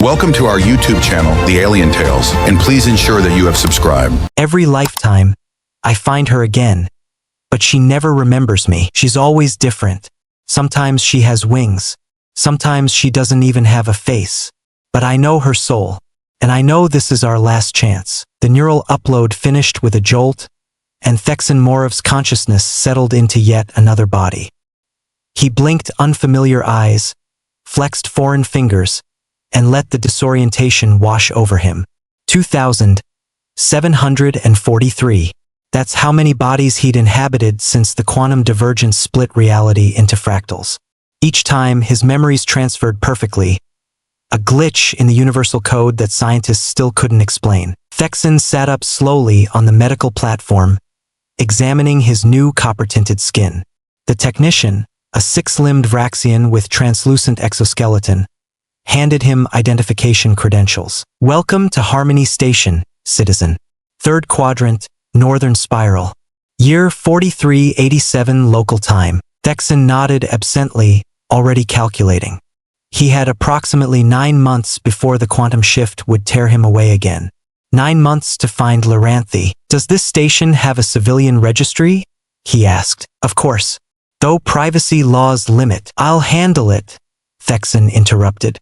Welcome to our YouTube channel, The Alien Tales, and please ensure that you have subscribed. Every lifetime, I find her again, but she never remembers me. She's always different. Sometimes she has wings. Sometimes she doesn't even have a face. But I know her soul, and I know this is our last chance. The neural upload finished with a jolt, and Thexin Morov's consciousness settled into yet another body. He blinked unfamiliar eyes, flexed foreign fingers, and let the disorientation wash over him. 2,743. That's how many bodies he'd inhabited since the quantum divergence split reality into fractals. Each time, his memories transferred perfectly, a glitch in the universal code that scientists still couldn't explain. Thexin sat up slowly on the medical platform, examining his new copper-tinted skin. The technician, a six-limbed Vraxian with translucent exoskeleton, handed him identification credentials. "Welcome to Harmony Station, citizen. Third quadrant, northern spiral. Year 4387 local time." Thexin nodded absently, already calculating. He had approximately 9 months before the quantum shift would tear him away again. 9 months to find Lyranthe. "Does this station have a civilian registry?" he asked. "Of course. Though privacy laws limit." "I'll handle it," Thexin interrupted.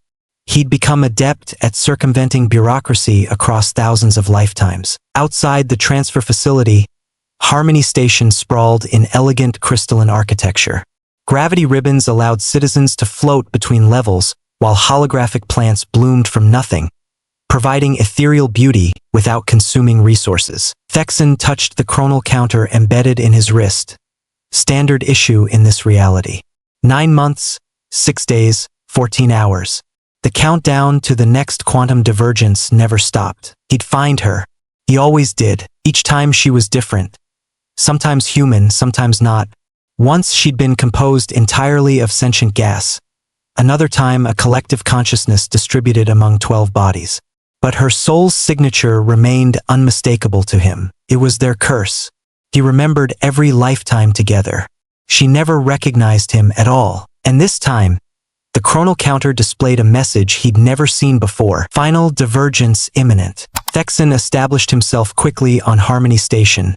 He'd become adept at circumventing bureaucracy across thousands of lifetimes. Outside the transfer facility, Harmony Station sprawled in elegant crystalline architecture. Gravity ribbons allowed citizens to float between levels, while holographic plants bloomed from nothing, providing ethereal beauty without consuming resources. Thexin touched the chronal counter embedded in his wrist. Standard issue in this reality. 9 months, 6 days, 14 hours. The countdown to the next quantum divergence never stopped. He'd find her. He always did. Each time she was different. Sometimes human, sometimes not. Once she'd been composed entirely of sentient gas. Another time a collective consciousness distributed among 12 bodies. But her soul's signature remained unmistakable to him. It was their curse. He remembered every lifetime together. She never recognized him at all. And this time, the chronal counter displayed a message he'd never seen before. Final Divergence imminent. Thexin established himself quickly on Harmony Station,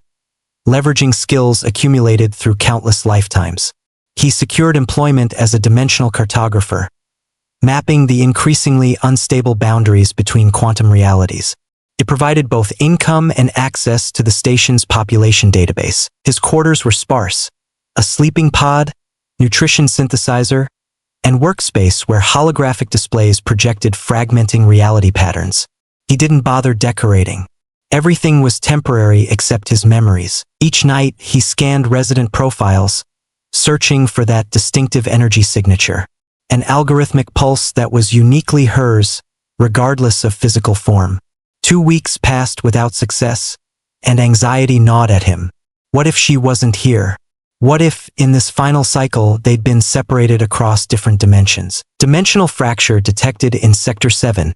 leveraging skills accumulated through countless lifetimes. He secured employment as a dimensional cartographer, mapping the increasingly unstable boundaries between quantum realities. It provided both income and access to the station's population database. His quarters were sparse: a sleeping pod, nutrition synthesizer, and workspace where holographic displays projected fragmenting reality patterns. He didn't bother decorating. Everything was temporary except his memories. Each night, he scanned resident profiles, searching for that distinctive energy signature, an algorithmic pulse that was uniquely hers, regardless of physical form. 2 weeks passed without success, and anxiety gnawed at him. What if she wasn't here? What if, in this final cycle, they'd been separated across different dimensions? Dimensional fracture detected in Sector 7,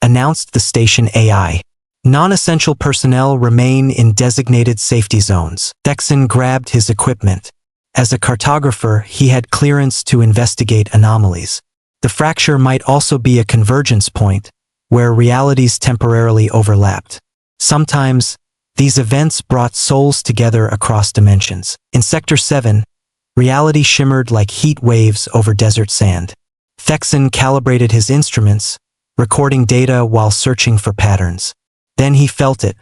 announced the station AI. Non-essential personnel remain in designated safety zones. Thexin grabbed his equipment. As a cartographer, he had clearance to investigate anomalies. The fracture might also be a convergence point, where realities temporarily overlapped. Sometimes, these events brought souls together across dimensions. In Sector 7, reality shimmered like heat waves over desert sand. Thexin calibrated his instruments, recording data while searching for patterns. Then he felt it,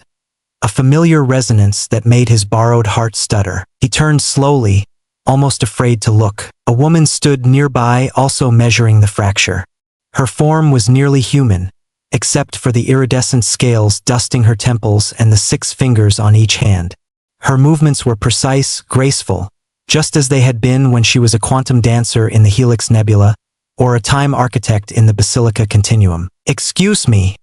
a familiar resonance that made his borrowed heart stutter. He turned slowly, almost afraid to look. A woman stood nearby, also measuring the fracture. Her form was nearly human, except for the iridescent scales dusting her temples and the 6 fingers on each hand. Her movements were precise, graceful, just as they had been when she was a quantum dancer in the Helix Nebula, or a time architect in the Basilica Continuum. "Excuse me,"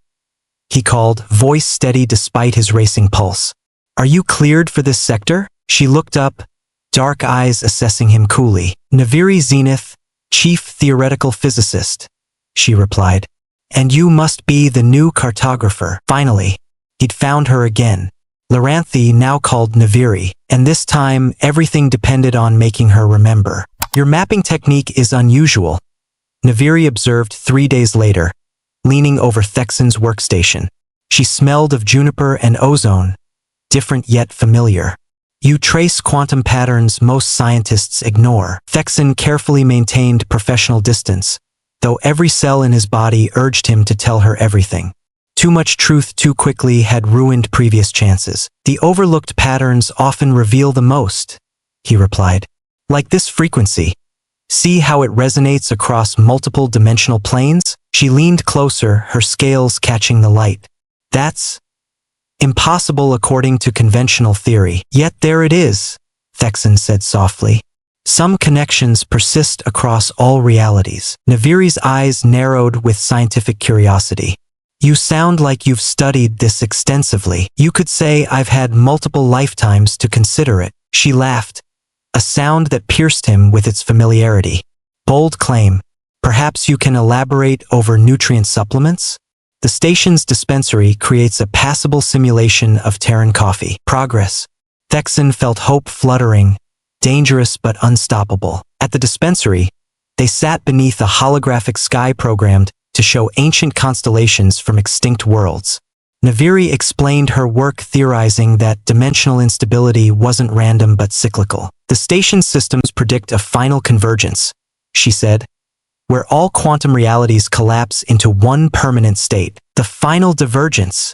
he called, voice steady despite his racing pulse. "Are you cleared for this sector?" She looked up, dark eyes assessing him coolly. "Naviri Zenith, chief theoretical physicist," she replied. "And you must be the new cartographer." Finally, he'd found her again. Lyranthe, now called Naviri, and this time everything depended on making her remember. "Your mapping technique is unusual," Naviri observed 3 days later, leaning over Thexin's workstation. She smelled of juniper and ozone, different yet familiar. You trace quantum patterns most scientists ignore. Thexin carefully maintained professional distance, though every cell in his body urged him to tell her everything. Too much truth too quickly had ruined previous chances. The overlooked patterns often reveal the most, he replied. Like this frequency. See how it resonates across multiple dimensional planes? She leaned closer, her scales catching the light. That's impossible according to conventional theory. Yet there it is, Thexin said softly. Some connections persist across all realities. Naviri's eyes narrowed with scientific curiosity. You sound like you've studied this extensively. You could say I've had multiple lifetimes to consider it. She laughed, a sound that pierced him with its familiarity. Bold claim. Perhaps you can elaborate over nutrient supplements? The station's dispensary creates a passable simulation of Terran coffee. Progress. Thexin felt hope fluttering, dangerous but unstoppable. At the dispensary, they sat beneath a holographic sky programmed to show ancient constellations from extinct worlds. Naviri explained her work theorizing that dimensional instability wasn't random but cyclical. The station's systems predict a final convergence, she said, where all quantum realities collapse into one permanent state. The final divergence,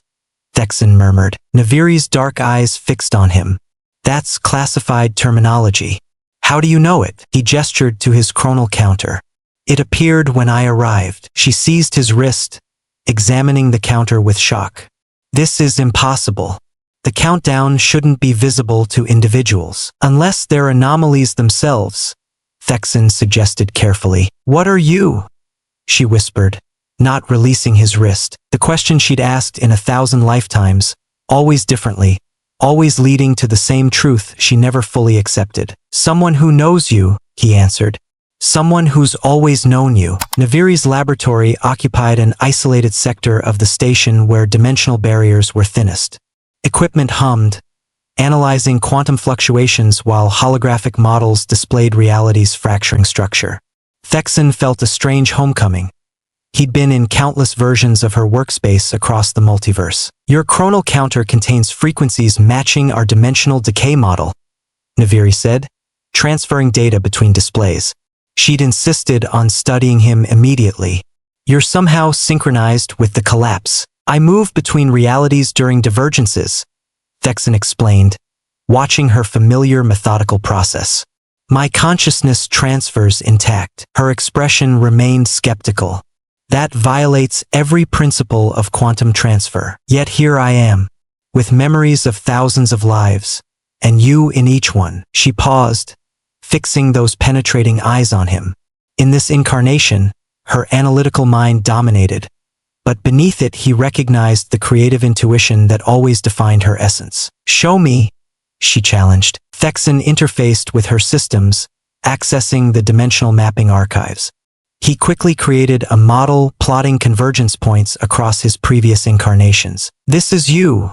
Thexin murmured. Naviri's dark eyes fixed on him. That's classified terminology. How do you know it? He gestured to his chronal counter. It appeared when I arrived. She seized his wrist, examining the counter with shock. This is impossible. The countdown shouldn't be visible to individuals, unless they're anomalies themselves, Thexin suggested carefully. What are you? She whispered, not releasing his wrist. The question she'd asked in 1,000 lifetimes, always differently, always leading to the same truth she never fully accepted. Someone who knows you, he answered. Someone who's always known you. Naviri's laboratory occupied an isolated sector of the station where dimensional barriers were thinnest. Equipment hummed, analyzing quantum fluctuations while holographic models displayed reality's fracturing structure. Thexin felt a strange homecoming. He'd been in countless versions of her workspace across the multiverse. Your chronal counter contains frequencies matching our dimensional decay model, Naviri said, transferring data between displays. She'd insisted on studying him immediately. You're somehow synchronized with the collapse. I move between realities during divergences, Thexin explained, watching her familiar methodical process. My consciousness transfers intact. Her expression remained skeptical. That violates every principle of quantum transfer. Yet here I am, with memories of thousands of lives, and you in each one. She paused, fixing those penetrating eyes on him. In this incarnation, her analytical mind dominated, but beneath it he recognized the creative intuition that always defined her essence. Show me, she challenged. Thexin interfaced with her systems, accessing the dimensional mapping archives. He quickly created a model plotting convergence points across his previous incarnations. This is you.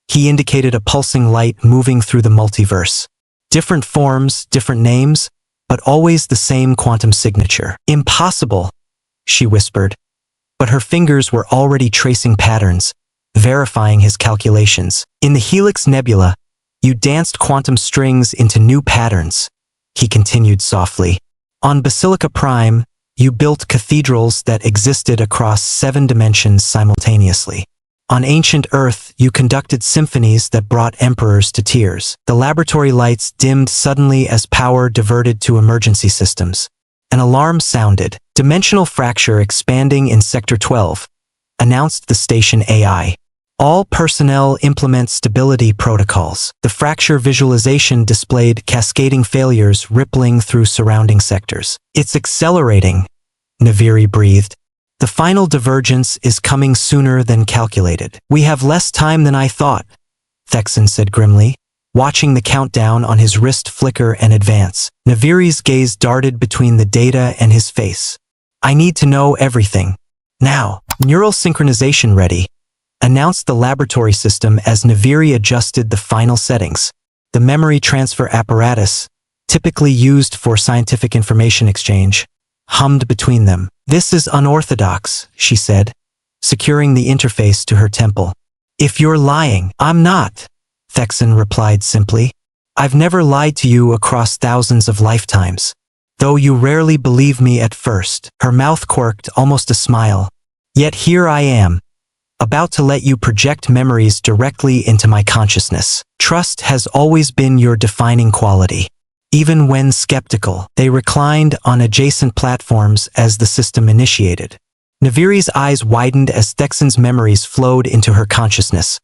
He indicated a pulsing light moving through the multiverse. Different forms, different names, but always the same quantum signature. Impossible, she whispered, but her fingers were already tracing patterns, verifying his calculations. In the Helix Nebula, you danced quantum strings into new patterns, he continued softly. On Basilica Prime, you built cathedrals that existed across 7 dimensions simultaneously. On ancient Earth, you conducted symphonies that brought emperors to tears. The laboratory lights dimmed suddenly as power diverted to emergency systems. An alarm sounded. Dimensional fracture expanding in Sector 12, announced the station AI. All personnel implement stability protocols. The fracture visualization displayed cascading failures rippling through surrounding sectors. It's accelerating, Naviri breathed. The final divergence is coming sooner than calculated. We have less time than I thought, Thexin said grimly, watching the countdown on his wrist flicker and advance. Naviri's gaze darted between the data and his face. I need to know everything. Now. Neural synchronization ready, announced the laboratory system as Naviri adjusted the final settings. The memory transfer apparatus, typically used for scientific information exchange, hummed between them. This is unorthodox, she said. securing the interface to her temple. If you're lying, I'm not, Thexin replied simply. I've never lied to you across thousands of lifetimes. Though you rarely believe me at first. Her mouth quirked, almost a smile. Yet here I am, about to let you project memories directly into my consciousness. Trust has always been your defining quality. Even when skeptical, they reclined on adjacent platforms as the system initiated. Naviri's eyes widened as Thexin's memories flowed into her consciousness.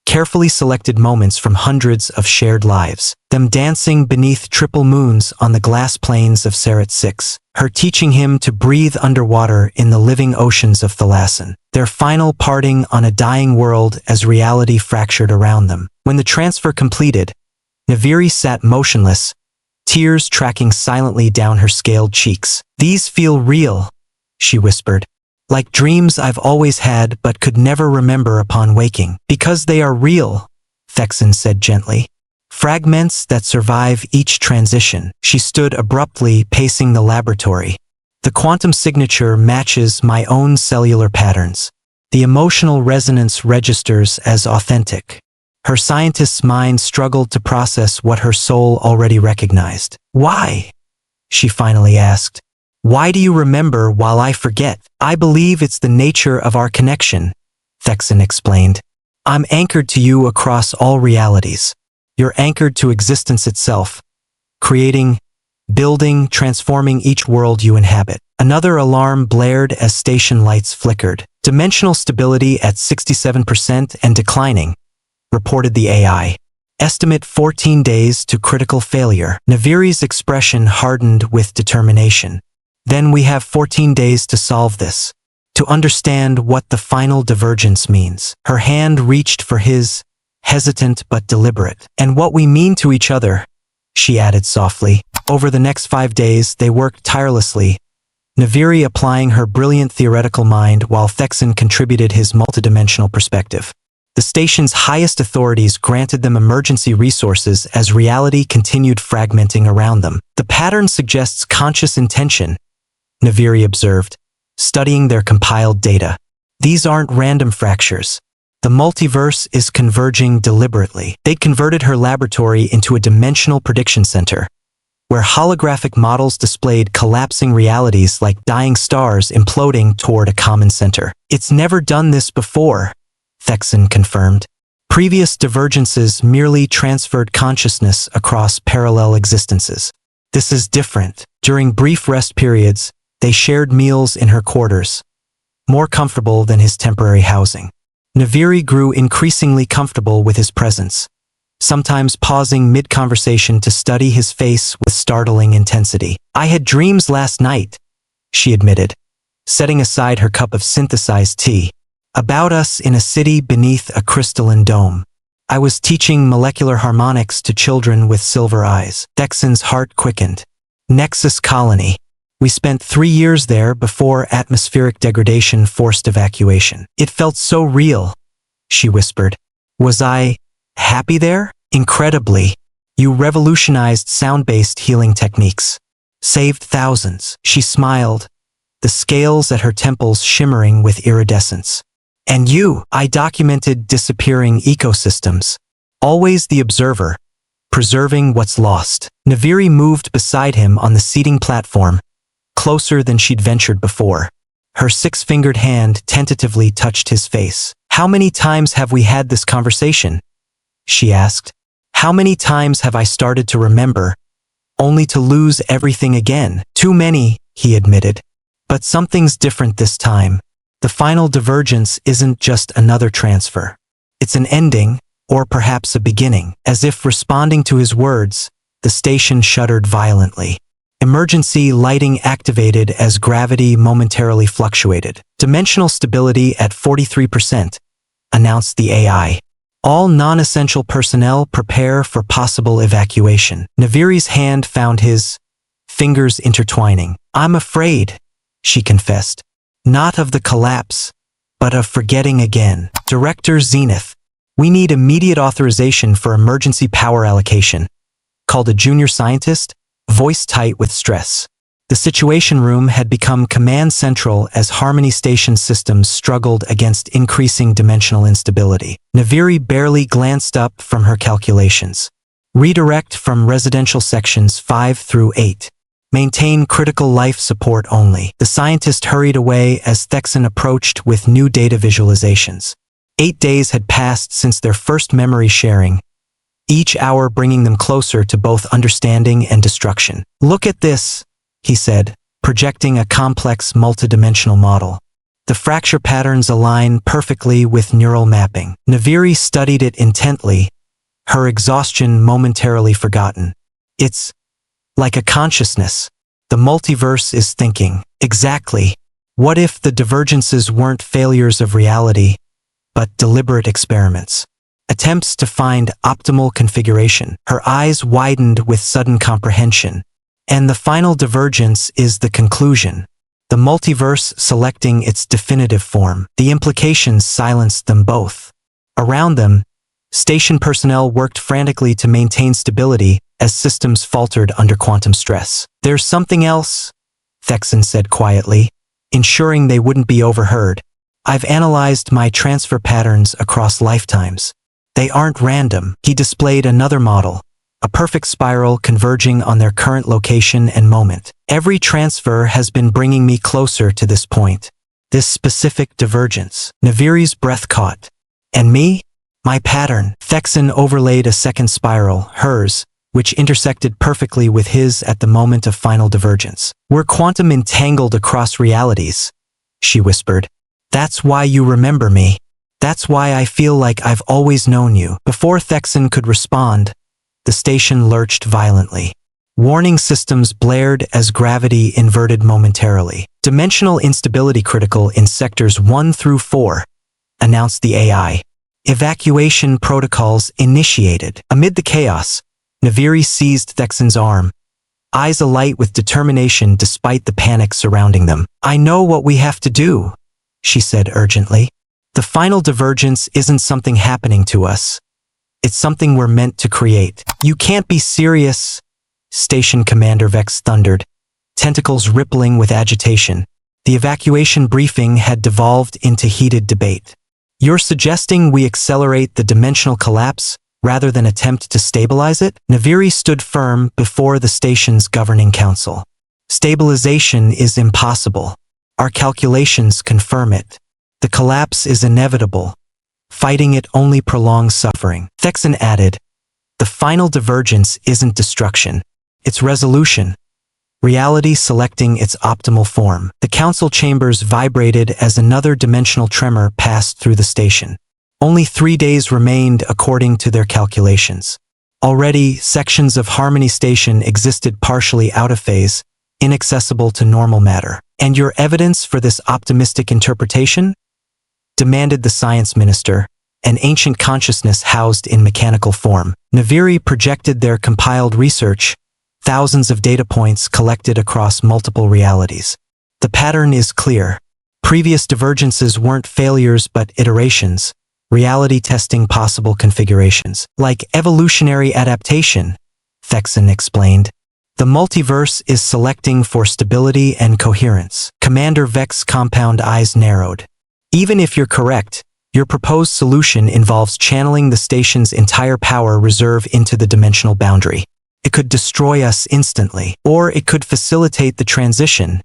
Carefully selected moments from hundreds of shared lives, them dancing beneath triple moons on the glass plains of Sarat 6, her teaching him to breathe underwater in the living oceans of Thexin, their final parting on a dying world as reality fractured around them. When the transfer completed, Naviri sat motionless, tears tracking silently down her scaled cheeks. These feel real, she whispered. Like dreams I've always had but could never remember upon waking. Because they are real, Thexin said gently. Fragments that survive each transition. She stood abruptly, pacing the laboratory. The quantum signature matches my own cellular patterns. The emotional resonance registers as authentic. Her scientist's mind struggled to process what her soul already recognized. Why? She finally asked. Why do you remember while I forget? I believe it's the nature of our connection, Thexin explained. I'm anchored to you across all realities. You're anchored to existence itself, creating, building, transforming each world you inhabit. Another alarm blared as station lights flickered. Dimensional stability at 67% and declining, reported the AI. Estimate 14 days to critical failure. Naviri's expression hardened with determination. Then we have 14 days to solve this, to understand what the final divergence means. Her hand reached for his, hesitant but deliberate. And what we mean to each other, she added softly. Over the next 5 days, they worked tirelessly, Naviri applying her brilliant theoretical mind while Thexin contributed his multidimensional perspective. The station's highest authorities granted them emergency resources as reality continued fragmenting around them. The pattern suggests conscious intention, Naviri observed, studying their compiled data. These aren't random fractures. The multiverse is converging deliberately. They converted her laboratory into a dimensional prediction center, where holographic models displayed collapsing realities like dying stars imploding toward a common center. It's never done this before, Thexin confirmed. Previous divergences merely transferred consciousness across parallel existences. This is different. During brief rest periods, they shared meals in her quarters, more comfortable than his temporary housing. Naviri grew increasingly comfortable with his presence, sometimes pausing mid-conversation to study his face with startling intensity. I had dreams last night, she admitted, setting aside her cup of synthesized tea, about us in a city beneath a crystalline dome. I was teaching molecular harmonics to children with silver eyes. Thexin's heart quickened. Nexus Colony. We spent 3 years there before atmospheric degradation forced evacuation. It felt so real, she whispered. Was I happy there? Incredibly. You revolutionized sound-based healing techniques. Saved thousands. She smiled, the scales at her temples shimmering with iridescence. And you, I documented disappearing ecosystems. Always the observer, preserving what's lost. Naviri moved beside him on the seating platform, closer than she'd ventured before. Her 6-fingered hand tentatively touched his face. How many times have we had this conversation? She asked. How many times have I started to remember, only to lose everything again? Too many, he admitted. But something's different this time. The final divergence isn't just another transfer. It's an ending, or perhaps a beginning. As if responding to his words, the station shuddered violently. Emergency lighting activated as gravity momentarily fluctuated. Dimensional stability at 43%, announced the AI. All non-essential personnel prepare for possible evacuation. Naviri's hand found his, fingers intertwining. I'm afraid, she confessed. Not of the collapse, but of forgetting again. Director Zenith, we need immediate authorization for emergency power allocation. Called a junior scientist, voice tight with stress. The Situation Room had become command central as Harmony Station systems struggled against increasing dimensional instability. Naviri barely glanced up from her calculations. Redirect from residential sections 5 through 8. Maintain critical life support only. The scientist hurried away as Thexin approached with new data visualizations. 8 days had passed since their first memory sharing, each hour bringing them closer to both understanding and destruction. "Look at this," he said, projecting a complex multidimensional model. The fracture patterns align perfectly with neural mapping. Naviri studied it intently, her exhaustion momentarily forgotten. "It's like a consciousness. The multiverse is thinking." "Exactly. What if the divergences weren't failures of reality, but deliberate experiments? Attempts to find optimal configuration." Her eyes widened with sudden comprehension. "And the final divergence is the conclusion. The multiverse selecting its definitive form." The implications silenced them both. Around them, station personnel worked frantically to maintain stability as systems faltered under quantum stress. "There's something else," Thexin said quietly, ensuring they wouldn't be overheard. "I've analyzed my transfer patterns across lifetimes. They aren't random." He displayed another model, a perfect spiral converging on their current location and moment. "Every transfer has been bringing me closer to this point. This specific divergence." Naviri's breath caught. "And me? My pattern." Thexin overlaid a second spiral, hers, which intersected perfectly with his at the moment of final divergence. "We're quantum entangled across realities," she whispered. "That's why you remember me. That's why I feel like I've always known you." Before Thexin could respond, the station lurched violently. Warning systems blared as gravity inverted momentarily. "Dimensional instability critical in sectors 1 through 4, announced the AI. "Evacuation protocols initiated." Amid the chaos, Naviri seized Thexin's arm, eyes alight with determination despite the panic surrounding them. "I know what we have to do," she said urgently. "The final divergence isn't something happening to us. It's something we're meant to create." "You can't be serious," Station Commander Vex thundered, tentacles rippling with agitation. The evacuation briefing had devolved into heated debate. "You're suggesting we accelerate the dimensional collapse rather than attempt to stabilize it?" Naviri stood firm before the station's governing council. "Stabilization is impossible. Our calculations confirm it. The collapse is inevitable. Fighting it only prolongs suffering." Thexin added, "The final divergence isn't destruction. It's resolution. Reality selecting its optimal form." The council chambers vibrated as another dimensional tremor passed through the station. Only 3 days remained according to their calculations. Already, sections of Harmony Station existed partially out of phase, inaccessible to normal matter. "And your evidence for this optimistic interpretation?" demanded the science minister, an ancient consciousness housed in mechanical form. Naviri projected their compiled research, thousands of data points collected across multiple realities. "The pattern is clear. Previous divergences weren't failures but iterations, reality testing possible configurations. Like evolutionary adaptation," Thexin explained. "The multiverse is selecting for stability and coherence." Commander Vex's compound eyes narrowed. "Even if you're correct, your proposed solution involves channeling the station's entire power reserve into the dimensional boundary. It could destroy us instantly, or it could facilitate the transition,"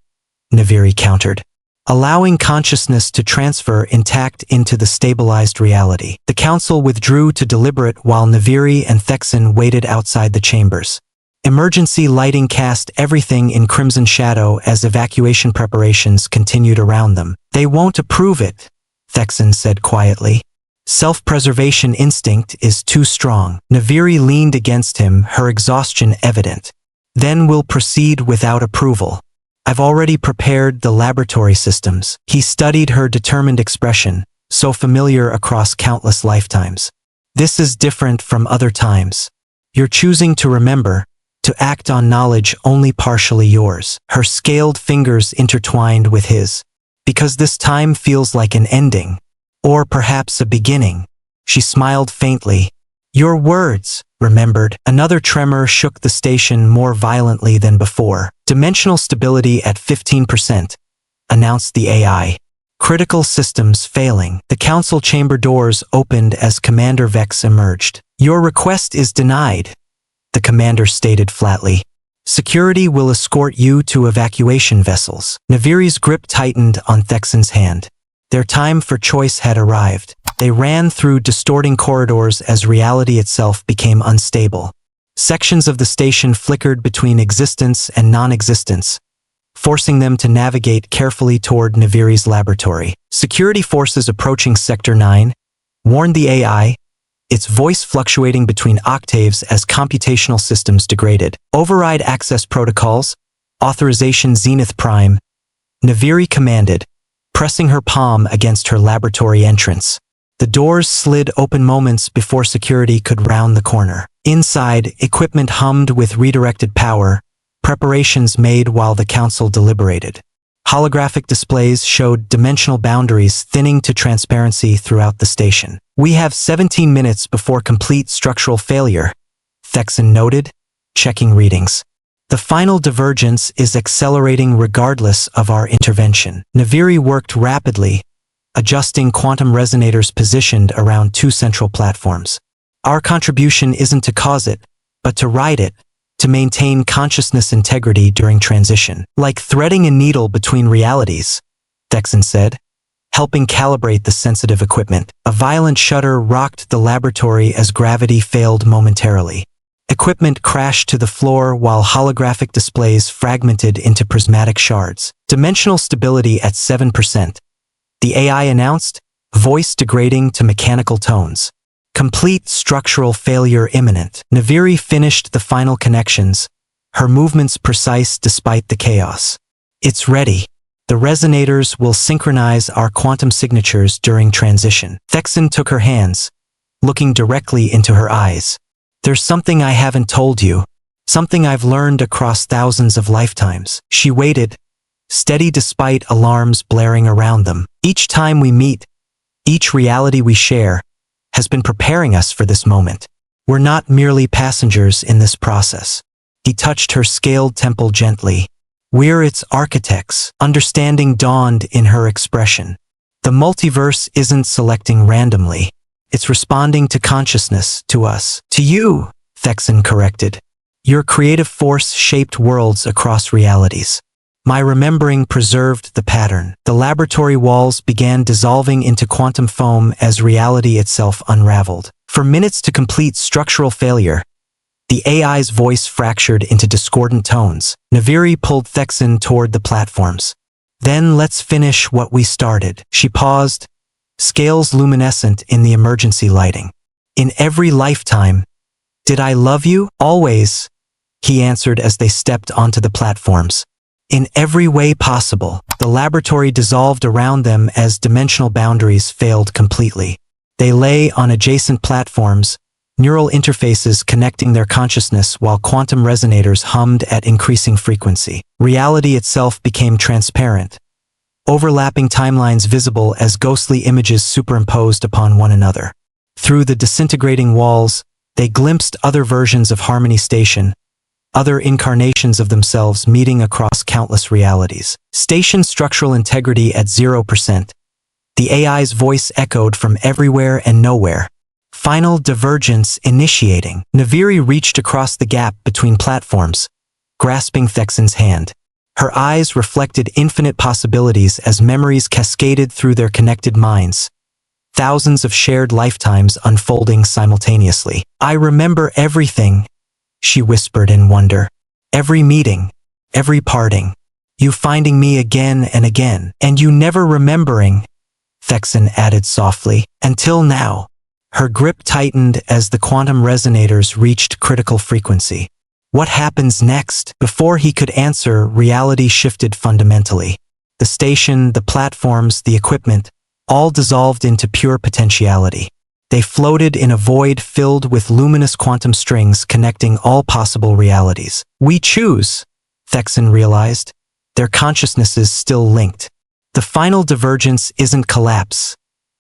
Naviri countered, "allowing consciousness to transfer intact into the stabilized reality." The council withdrew to deliberate while Naviri and Thexin waited outside the chambers. Emergency lighting cast everything in crimson shadow as evacuation preparations continued around them. "They won't approve it," Thexin said quietly. "Self-preservation instinct is too strong." Naviri leaned against him, her exhaustion evident. "Then we'll proceed without approval. I've already prepared the laboratory systems." He studied her determined expression, so familiar across countless lifetimes. "This is different from other times. You're choosing to remember, to act on knowledge only partially yours." Her scaled fingers intertwined with his. "Because this time feels like an ending. Or perhaps a beginning." She smiled faintly. Your words, remembered. Another tremor shook the station more violently than before. Dimensional stability at 15%, announced the AI. Critical systems failing. The council chamber doors opened as Commander Vex emerged. Your request is denied, the commander stated flatly. Security will escort you to evacuation vessels. Naviri's grip tightened on Thexin's hand. Their time for choice had arrived. They ran through distorting corridors as reality itself became unstable. Sections of the station flickered between existence and non-existence, forcing them to navigate carefully toward Naviri's laboratory. Security forces approaching Sector 9, warned the AI, its voice fluctuating between octaves as computational systems degraded. Override access protocols, authorization Zenith Prime, Naviri commanded, pressing her palm against her laboratory entrance. The doors slid open moments before security could round the corner. Inside, equipment hummed with redirected power, preparations made while the council deliberated. Holographic displays showed dimensional boundaries thinning to transparency throughout the station. We have 17 minutes before complete structural failure, Thexin noted, checking readings. The final divergence is accelerating regardless of our intervention. Naviri worked rapidly, adjusting quantum resonators positioned around two central platforms. Our contribution isn't to cause it, but to ride it, to maintain consciousness integrity during transition. Like threading a needle between realities, Thexin said, helping calibrate the sensitive equipment. A violent shudder rocked the laboratory as gravity failed momentarily. Equipment crashed to the floor while holographic displays fragmented into prismatic shards. Dimensional stability at 7%. The AI announced, voice degrading to mechanical tones. Complete structural failure imminent. Naviri finished the final connections, her movements precise despite the chaos. It's ready. The resonators will synchronize our quantum signatures during transition. Thexin took her hands, looking directly into her eyes. There's something I haven't told you, something I've learned across thousands of lifetimes. She waited, steady despite alarms blaring around them. Each time we meet, each reality we share, has been preparing us for this moment. We're not merely passengers in this process. He touched her scaled temple gently. We're its architects. Understanding dawned in her expression. The multiverse isn't selecting randomly. It's responding to consciousness, to us. To you, Thexin corrected. Your creative force shaped worlds across realities. My remembering preserved the pattern. The laboratory walls began dissolving into quantum foam as reality itself unraveled. For minutes to complete structural failure, the AI's voice fractured into discordant tones. Naviri pulled Thexin toward the platforms. Then let's finish what we started. She paused, scales luminescent in the emergency lighting. In every lifetime, did I love you? Always, he answered as they stepped onto the platforms. In every way possible, the laboratory dissolved around them as dimensional boundaries failed completely. They lay on adjacent platforms, neural interfaces connecting their consciousness while quantum resonators hummed at increasing frequency. Reality itself became transparent, overlapping timelines visible as ghostly images superimposed upon one another. Through the disintegrating walls, they glimpsed other versions of Harmony Station, other incarnations of themselves meeting across countless realities. Station structural integrity at 0%. The AI's voice echoed from everywhere and nowhere. Final divergence initiating. Naviri reached across the gap between platforms, grasping Thexin's hand. Her eyes reflected infinite possibilities as memories cascaded through their connected minds. Thousands of shared lifetimes unfolding simultaneously. I remember everything, she whispered in wonder. Every meeting, every parting. You finding me again and again, and you never remembering, Thexin added softly. Until now. Her grip tightened as the quantum resonators reached critical frequency. What happens next? Before he could answer, reality shifted fundamentally. The station, the platforms, the equipment, all dissolved into pure potentiality. They floated in a void filled with luminous quantum strings connecting all possible realities. We choose, Thexin realized. Their consciousnesses still linked. The final divergence isn't collapse.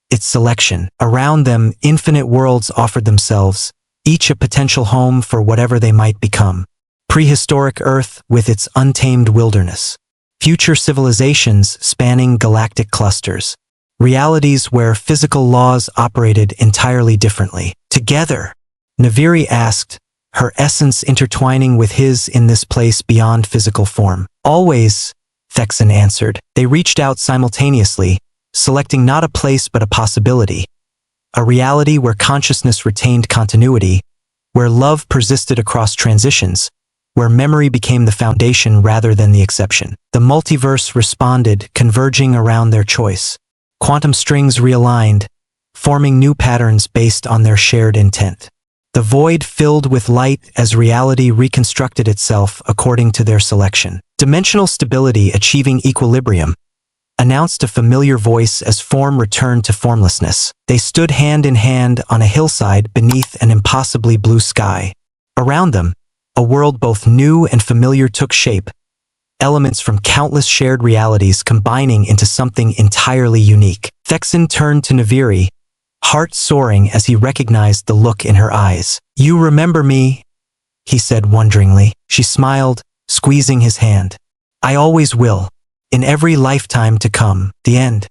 It's selection. Around them, infinite worlds offered themselves, each a potential home for whatever they might become. Prehistoric Earth with its untamed wilderness. Future civilizations spanning galactic clusters. Realities where physical laws operated entirely differently. Together, Naviri asked, her essence intertwining with his in this place beyond physical form. Always, Thexin answered. They reached out simultaneously, selecting not a place but a possibility. A reality where consciousness retained continuity, where love persisted across transitions, where memory became the foundation rather than the exception. The multiverse responded, converging around their choice. Quantum strings realigned, forming new patterns based on their shared intent. The void filled with light as reality reconstructed itself according to their selection. Dimensional stability achieving equilibrium, announced a familiar voice as form returned to formlessness. They stood hand in hand on a hillside beneath an impossibly blue sky. Around them, a world both new and familiar took shape, elements from countless shared realities combining into something entirely unique. Thexin turned to Naviri, heart soaring as he recognized the look in her eyes. "You remember me?" he said wonderingly. She smiled, squeezing his hand. "I always will. In every lifetime to come." The end.